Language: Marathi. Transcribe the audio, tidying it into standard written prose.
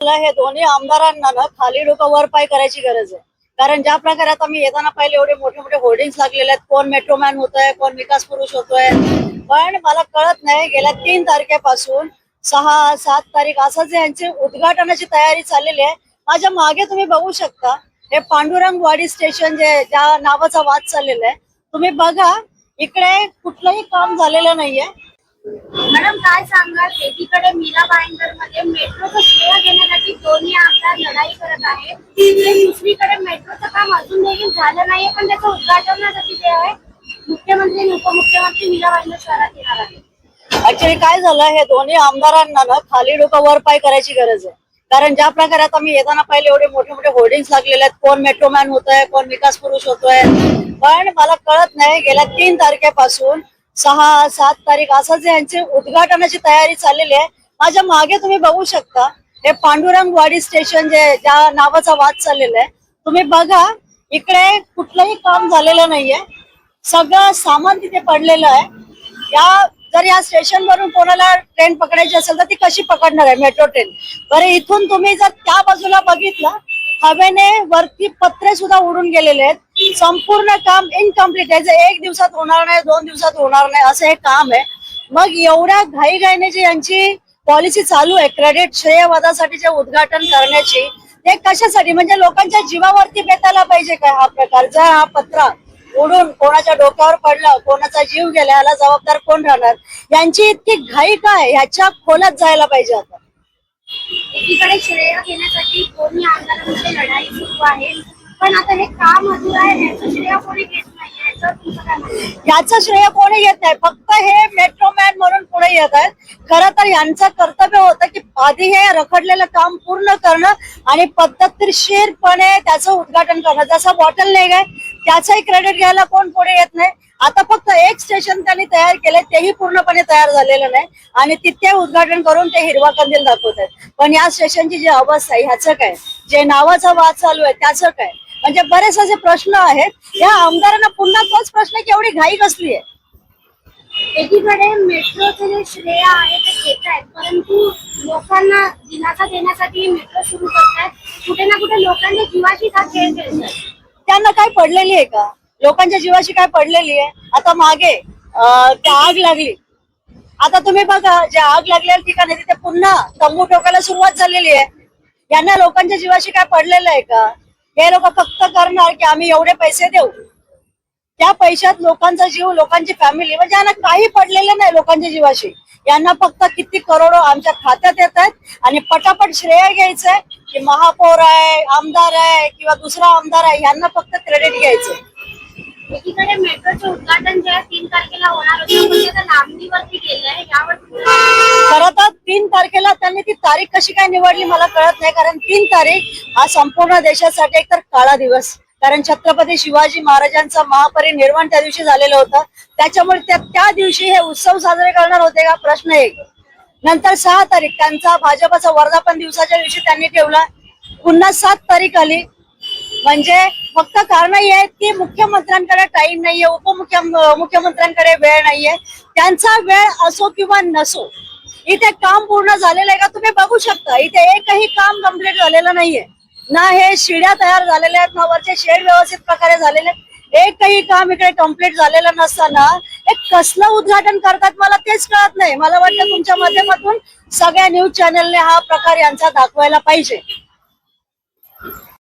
मला हे दोन्ही आमदारांना ना खाली डोकं वर पाय करायची गरज आहे. कारण ज्या प्रकारे आता मी येताना पाहिले एवढे मोठे मोठे होर्डिंग्स लागलेले आहेत, कोण मेट्रोमॅन होतोय, कोण विकास पुरुष होतोय, पण मला कळत नाही गेल्या 3 तारखेपासून 6-7 तारीख असं जे यांची उद्घाटनाची तयारी चाललेली आहे. माझ्या मागे तुम्ही बघू शकता हे पांडुरंग वाडी स्टेशन जे ज्या नावाचा वाद चाललेला आहे, तुम्ही बघा इकडे कुठलंही काम झालेलं नाहीये. मॅडम काय सांगाल, एकीकडे मीरा भाईंदर मध्ये मेट्रोचं श्रेय घेण्यासाठी दोन्ही आमदार लढाई करत आहेत, दुसरीकडे मेट्रोचं काम अजून देखील झालं नाहीये, पण त्याचं उद्घाटनासाठी जे आहे मुख्यमंत्री आणि उपमुख्यमंत्री मीरा भाईंदर शहरात येणार आहेत. ऍक्च्युली काय झालं, हे दोन्ही आमदारांना ना खाली डोकं वर पाय करायची गरज आहे. कारण ज्या प्रकारे आता मी येताना पाहिले एवढे मोठे मोठे होर्डिंग्स लागलेले आहेत, कोण मेट्रोमॅन होतोय, कोण विकास पुरुष होतोय, पण मला कळत नाही गेल्या 3 तारखेपासून 6-7 तारीख असं जे यांची उद्घाटनाची तयारी चाललेली आहे. माझ्या मागे तुम्ही बघू शकता हे पांडुरंग वाडी स्टेशन जे ज्या नावाचा वाद चाललेला आहे, तुम्ही बघा इकडे कुठलंही काम झालेलं नाहीये. सगळं सामान तिथे पडलेलं आहे. जर या स्टेशन वरून कोणाला ट्रेन पकडायची असेल तर ती कशी पकडणार आहे मेट्रो ट्रेन? बरं, इथून तुम्ही जर त्या बाजूला बघितलं, हवेने वरती पत्रे सुद्धा उडून गेलेले आहेत. संपूर्ण काम इनकम्प्लीट आहे. जे 1 दिवसात होणार नाही, 2 दिवसात होणार नाही असं हे काम आहे. मग एवढ्या घाईघाईने जी यांची पॉलिसी चालू आहे क्रेडिट श्रेयवादासाठी जे उद्घाटन करण्याची, ते कशासाठी? म्हणजे लोकांच्या जीवावरती बेतायला पाहिजे काय हा प्रकार? जर हा पत्रा उडून कोणाच्या डोक्यावर पडला, कोणाचा जीव गेला, याला जबाबदार कोण राहणार? यांची इतकी घाई काय? ह्याच्या खोलात जायला पाहिजे. आता एकीकडे श्रेय घेण्यासाठी दोन्ही आमदारांमध्ये लढाई सुरू आहे, पण आता हे काम अधूर आहे, याचं श्रेय कोणी घेत नाहीये. याचं श्रेय कोणी घेत नाही, फक्त हे मेट्रोमॅन म्हणून पुढे येत आहेत. खरं तर यांचं कर्तव्य होतं की आधी हे रखडलेलं काम पूर्ण करणं आणि पद्धतशीरपणे त्याचं उद्घाटन करणं. जसं बॉटल नेक आहे, त्याचंही क्रेडिट घ्यायला कोण पुढे येत नाही. आता फक्त एक स्टेशन त्यांनी तयार केलंय, तेही पूर्णपणे तयार झालेलं नाही आणि तिथे उद्घाटन करून ते हिरवा कंदील दाखवत आहेत. पण या स्टेशनची जी अवस्था आहे ह्याचं काय? जे नावाचा वाद चालू आहे त्याचं काय? म्हणजे बरेच असे प्रश्न आहेत. या आमदारांना पुन्हा तोच प्रश्न की एवढी घाई कसली आहे? एकीकडे मेट्रोचे जे श्रेय आहे ते घेत आहेत, परंतु लोकांना दिलासा देण्यासाठी मेट्रो सुरू करतात. कुठे ना कुठे लोकांच्या जीवाशी का खेळ खेळतात? त्यांना काय पडलेली आहे का? लोकांच्या जीवाशी काय पडलेली आहे? आता मागे त्या आग लागली. आता तुम्ही बघा, ज्या आग लागलेल्या ठिकाणी तिथे पुन्हा तंबू ठोकायला सुरुवात झालेली आहे. यांना लोकांच्या जीवाशी काय पडलेलं आहे का? हे लोक फक्त करणार की आम्ही एवढे पैसे देऊ, त्या पैशात लोकांचा जीव, लोकांची फॅमिली, म्हणजे यांना काही पडलेलं नाही लोकांच्या जीवाशी. यांना फक्त किती करोडो आमच्या खात्यात येत आहेत आणि पटापट श्रेय घ्यायचंय की महापौर आहे, आमदार आहे किंवा दुसरा आमदार आहे, यांना फक्त क्रेडिट घ्यायचंय. एकीकडे मेट्रोचे उद्घाटन जे आहे 3 तारखेला होणार होतं, पण ते लांबणीवरती गेलंय. यावर खरं तर 3 तारखेला त्यांनी ती तारीख कशी काय निवडली मला कळत नाही. कारण 3 तारीख हा संपूर्ण देशासाठी एक तर काळा दिवस. कारण छत्रपती शिवाजी महाराजांचा महापरिनिर्वाण त्या दिवशी झालेलं होतं. त्याच्यामुळे त्या दिवशी हे उत्सव साजरे करणार होते का? प्रश्न एक. नंतर 6 तारीख त्यांचा भाजपचा वर्धापन दिवसाच्या दिवशी त्यांनी ठेवला. पुन्हा 7 तारीख आली. म्हणजे फक्त कारण ही आहेत की मुख्यमंत्र्यांकडे टाइम नाहीये, मुख्यमंत्र्यांकडे वेळ नाहीये. त्यांचा वेळ असो किंवा नसो, इथे काम पूर्ण झालेलं आहे का? तुम्ही बघू शकता इथे एकही काम कम्प्लीट झालेलं नाहीये. ना हे शिड्या तयार झालेल्या आहेत, ना वरचे शेड व्यवस्थित प्रकारे झालेले. एकही काम इकडे कम्प्लीट झालेलं नसताना एक कसलं उद्घाटन करतात मला तेच कळत नाही. मला वाटतं तुमच्या माध्यमातून सगळ्या न्यूज चॅनलने हा प्रकार यांचा दाखवायला पाहिजे.